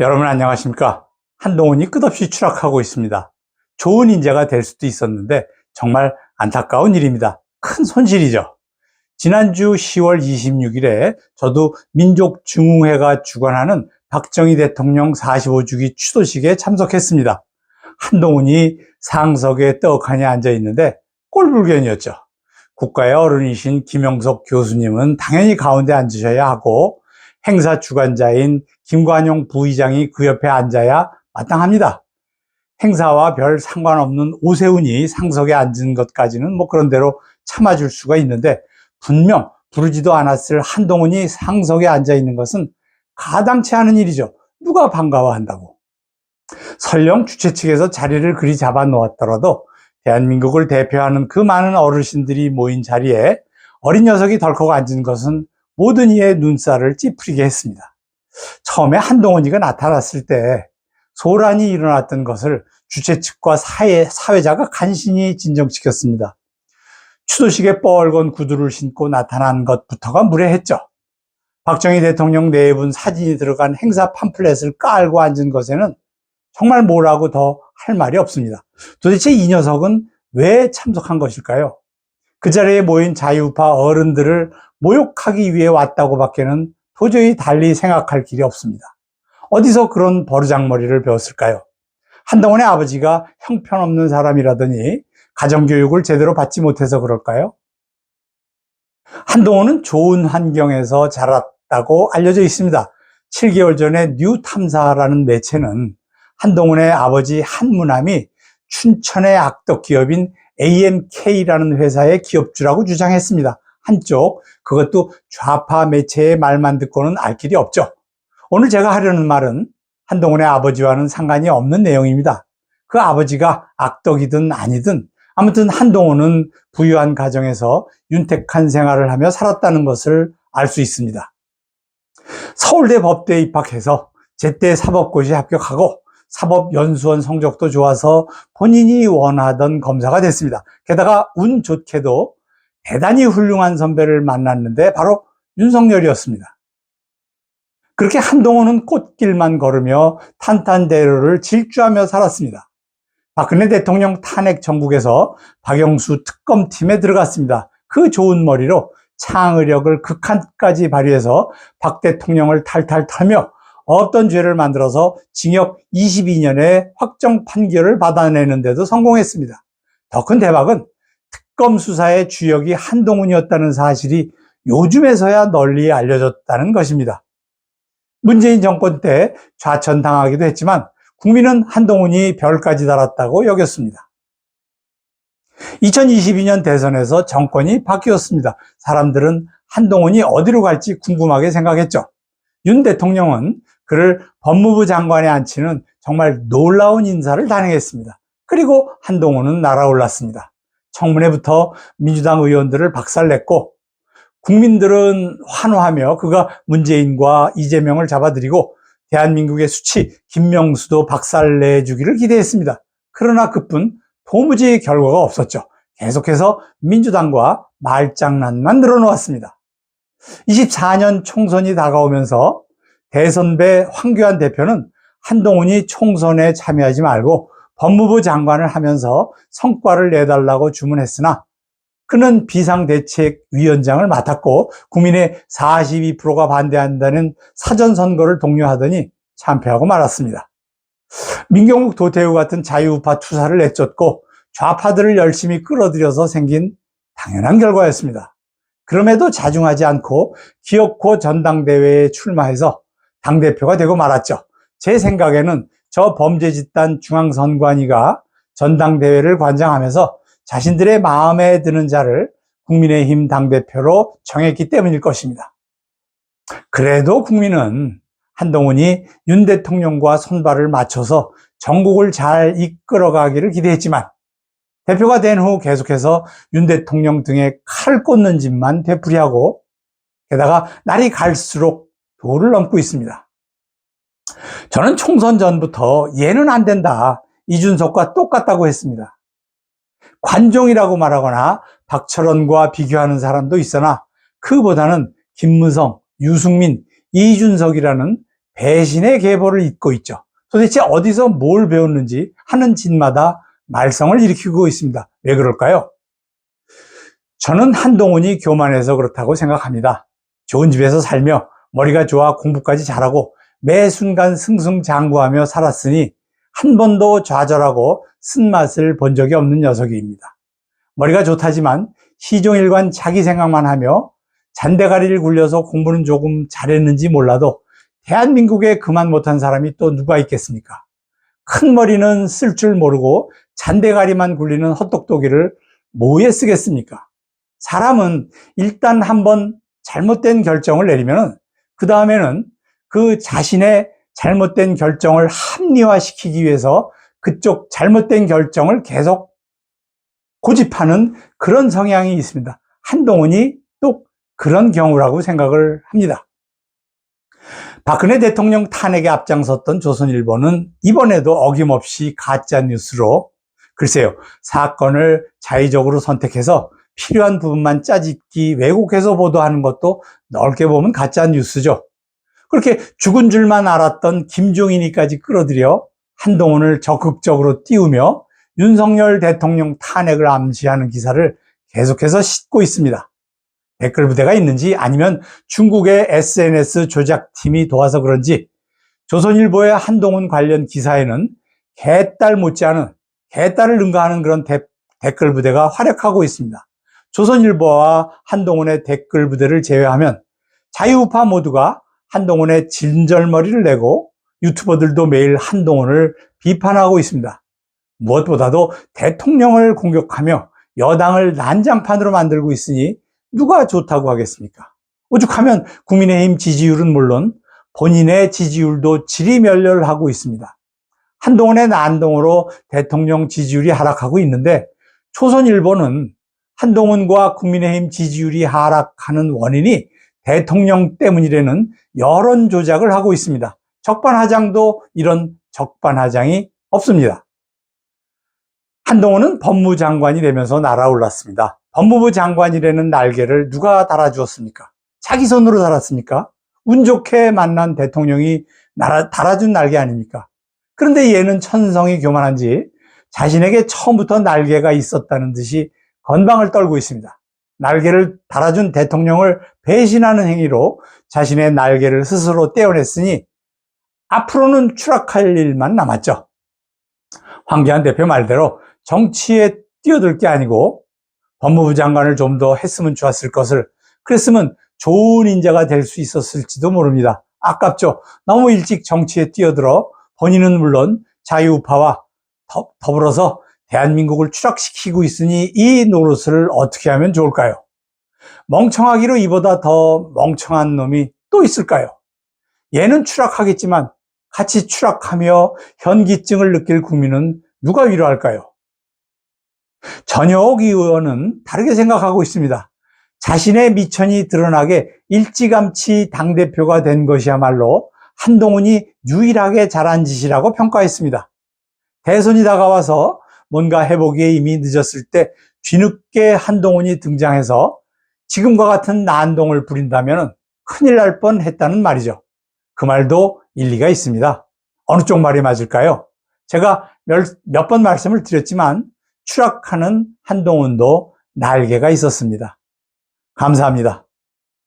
여러분 안녕하십니까? 한동훈이 끝없이 추락하고 있습니다. 좋은 인재가 될 수도 있었는데 정말 안타까운 일입니다. 큰 손실이죠. 지난주 10월 26일에 저도 민족중흥회가 주관하는 박정희 대통령 45주기 추도식에 참석했습니다. 한동훈이 상석에 떡하니 앉아 있는데 꼴불견이었죠. 국가의 어른이신 김영석 교수님은 당연히 가운데 앉으셔야 하고 행사 주관자인 김관용 부의장이 그 옆에 앉아야 마땅합니다. 행사와 별 상관없는 오세훈이 상석에 앉은 것까지는 그런 대로 참아줄 수가 있는데 분명 부르지도 않았을 한동훈이 상석에 앉아 있는 것은 가당치 않은 일이죠. 누가 반가워한다고. 설령 주최 측에서 자리를 그리 잡아 놓았더라도 대한민국을 대표하는 그 많은 어르신들이 모인 자리에 어린 녀석이 덜컥 앉은 것은 모든 이의 눈살을 찌푸리게 했습니다. 처음에 한동훈이가 나타났을 때 소란이 일어났던 것을 주최 측과 사회자가 간신히 진정시켰습니다. 추도식에 뻘건 구두를 신고 나타난 것부터가 무례했죠. 박정희 대통령 네 분 사진이 들어간 행사 팜플렛을 깔고 앉은 것에는 정말 뭐라고 더 할 말이 없습니다. 도대체 이 녀석은 왜 참석한 것일까요? 그 자리에 모인 자유우파 어른들을 모욕하기 위해 왔다고 밖에는 도저히 달리 생각할 길이 없습니다. 어디서 그런 버르장머리를 배웠을까요? 한동훈의 아버지가 형편없는 사람이라더니 가정교육을 제대로 받지 못해서 그럴까요? 한동훈은 좋은 환경에서 자랐다고 알려져 있습니다. 7개월 전에 뉴탐사라는 매체는 한동훈의 아버지 한문함이 춘천의 악덕 기업인 AMK라는 회사의 기업주라고 주장했습니다. 한쪽, 그것도 좌파 매체의 말만 듣고는 알 길이 없죠. 오늘 제가 하려는 말은 한동훈의 아버지와는 상관이 없는 내용입니다. 그 아버지가 악덕이든 아니든 아무튼 한동훈은 부유한 가정에서 윤택한 생활을 하며 살았다는 것을 알 수 있습니다. 서울대 법대에 입학해서 제때 사법고시에 합격하고 사법연수원 성적도 좋아서 본인이 원하던 검사가 됐습니다. 게다가 운 좋게도 대단히 훌륭한 선배를 만났는데 바로 윤석열이었습니다. 그렇게 한동훈은 꽃길만 걸으며 탄탄대로를 질주하며 살았습니다. 박근혜 대통령 탄핵 정국에서 박영수 특검팀에 들어갔습니다. 그 좋은 머리로 창의력을 극한까지 발휘해서 박 대통령을 탈탈 털며 없던 죄를 만들어서 징역 22년의 확정 판결을 받아내는데도 성공했습니다. 더 큰 대박은 특검 수사의 주역이 한동훈이었다는 사실이 요즘에서야 널리 알려졌다는 것입니다. 문재인 정권 때 좌천당하기도 했지만 국민은 한동훈이 별까지 달았다고 여겼습니다. 2022년 대선에서 정권이 바뀌었습니다. 사람들은 한동훈이 어디로 갈지 궁금하게 생각했죠. 윤 대통령은 그를 법무부 장관에 앉히는 정말 놀라운 인사를 단행했습니다. 그리고 한동훈은 날아올랐습니다. 청문회부터 민주당 의원들을 박살냈고 국민들은 환호하며 그가 문재인과 이재명을 잡아들이고 대한민국의 수치 김명수도 박살내주기를 기대했습니다. 그러나 그뿐 도무지 결과가 없었죠. 계속해서 민주당과 말장난만 늘어놓았습니다. 24년 총선이 다가오면서 대선배 황교안 대표는 한동훈이 총선에 참여하지 말고 법무부 장관을 하면서 성과를 내달라고 주문했으나 그는 비상대책위원장을 맡았고 국민의 42%가 반대한다는 사전선거를 독려하더니 참패하고 말았습니다. 민경욱 도태우 같은 자유우파 투사를 내쫓고 좌파들을 열심히 끌어들여서 생긴 당연한 결과였습니다. 그럼에도 자중하지 않고 기어코 전당대회에 출마해서 당대표가 되고 말았죠. 제 생각에는 저 범죄 집단 중앙선관위가 전당대회를 관장하면서 자신들의 마음에 드는 자를 국민의힘 당대표로 정했기 때문일 것입니다. 그래도 국민은 한동훈이 윤 대통령과 손발을 맞춰서 전국을 잘 이끌어가기를 기대했지만 대표가 된 후 계속해서 윤 대통령 등에 칼 꽂는 짓만 되풀이하고 게다가 날이 갈수록 도를 넘고 있습니다. 저는 총선 전부터 얘는 안 된다. 이준석과 똑같다고 했습니다. 관종이라고 말하거나 박철원과 비교하는 사람도 있으나 그보다는 김무성, 유승민, 이준석이라는 배신의 계보를 잇고 있죠. 도대체 어디서 뭘 배웠는지 하는 짓마다 말썽을 일으키고 있습니다. 왜 그럴까요? 저는 한동훈이 교만해서 그렇다고 생각합니다. 좋은 집에서 살며 머리가 좋아 공부까지 잘하고 매 순간 승승장구하며 살았으니 한 번도 좌절하고 쓴맛을 본 적이 없는 녀석입니다. 머리가 좋다지만 시종일관 자기 생각만 하며 잔대가리를 굴려서 공부는 조금 잘했는지 몰라도 대한민국에 그만 못한 사람이 또 누가 있겠습니까? 큰 머리는 쓸 줄 모르고 잔대가리만 굴리는 헛똑똑이를 뭐에 쓰겠습니까? 사람은 일단 한번 잘못된 결정을 내리면 그 다음에는 그 자신의 잘못된 결정을 합리화시키기 위해서 그쪽 잘못된 결정을 계속 고집하는 그런 성향이 있습니다. 한동훈이 또 그런 경우라고 생각을 합니다. 박근혜 대통령 탄핵에 앞장섰던 조선일보는 이번에도 어김없이 가짜뉴스로 글쎄요, 사건을 자의적으로 선택해서 필요한 부분만 짜집기, 왜곡해서 보도하는 것도 넓게 보면 가짜뉴스죠. 그렇게 죽은 줄만 알았던 김종인이까지 끌어들여 한동훈을 적극적으로 띄우며 윤석열 대통령 탄핵을 암시하는 기사를 계속해서 싣고 있습니다. 댓글 부대가 있는지 아니면 중국의 SNS 조작팀이 도와서 그런지 조선일보의 한동훈 관련 기사에는 개딸 못지않은 개딸을 능가하는 그런 댓글 부대가 활약하고 있습니다. 조선일보와 한동훈의 댓글 부대를 제외하면 자유우파 모두가 한동훈의 진절머리를 내고 유튜버들도 매일 한동훈을 비판하고 있습니다. 무엇보다도 대통령을 공격하며 여당을 난장판으로 만들고 있으니 누가 좋다고 하겠습니까? 오죽하면 국민의힘 지지율은 물론 본인의 지지율도 지리멸렬하고 있습니다. 한동훈의 난동으로 대통령 지지율이 하락하고 있는데 조선일보는 한동훈과 국민의힘 지지율이 하락하는 원인이 대통령 때문이라는 여론 조작을 하고 있습니다. 적반하장도 이런 적반하장이 없습니다. 한동훈은 법무장관이 되면서 날아올랐습니다. 법무부 장관이라는 날개를 누가 달아주었습니까? 자기 손으로 달았습니까? 운 좋게 만난 대통령이 달아준 날개 아닙니까? 그런데 얘는 천성이 교만한지 자신에게 처음부터 날개가 있었다는 듯이 건방을 떨고 있습니다. 날개를 달아준 대통령을 배신하는 행위로 자신의 날개를 스스로 떼어냈으니 앞으로는 추락할 일만 남았죠. 황교안 대표 말대로 정치에 뛰어들 게 아니고 법무부 장관을 좀 더 했으면 좋았을 것을, 그랬으면 좋은 인재가 될 수 있었을지도 모릅니다. 아깝죠. 너무 일찍 정치에 뛰어들어 본인은 물론 자유우파와 더불어서 대한민국을 추락시키고 있으니 이 노릇을 어떻게 하면 좋을까요? 멍청하기로 이보다 더 멍청한 놈이 또 있을까요? 얘는 추락하겠지만 같이 추락하며 현기증을 느낄 국민은 누가 위로할까요? 전효옥 의원은 다르게 생각하고 있습니다. 자신의 미천이 드러나게 일찌감치 당대표가 된 것이야말로 한동훈이 유일하게 잘한 짓이라고 평가했습니다. 대선이 다가와서 뭔가 해보기에 이미 늦었을 때 뒤늦게 한동훈이 등장해서 지금과 같은 난동을 부린다면 큰일 날 뻔했다는 말이죠. 그 말도 일리가 있습니다. 어느 쪽 말이 맞을까요? 제가 몇 번 말씀을 드렸지만 추락하는 한동훈도 날개가 있었습니다. 감사합니다.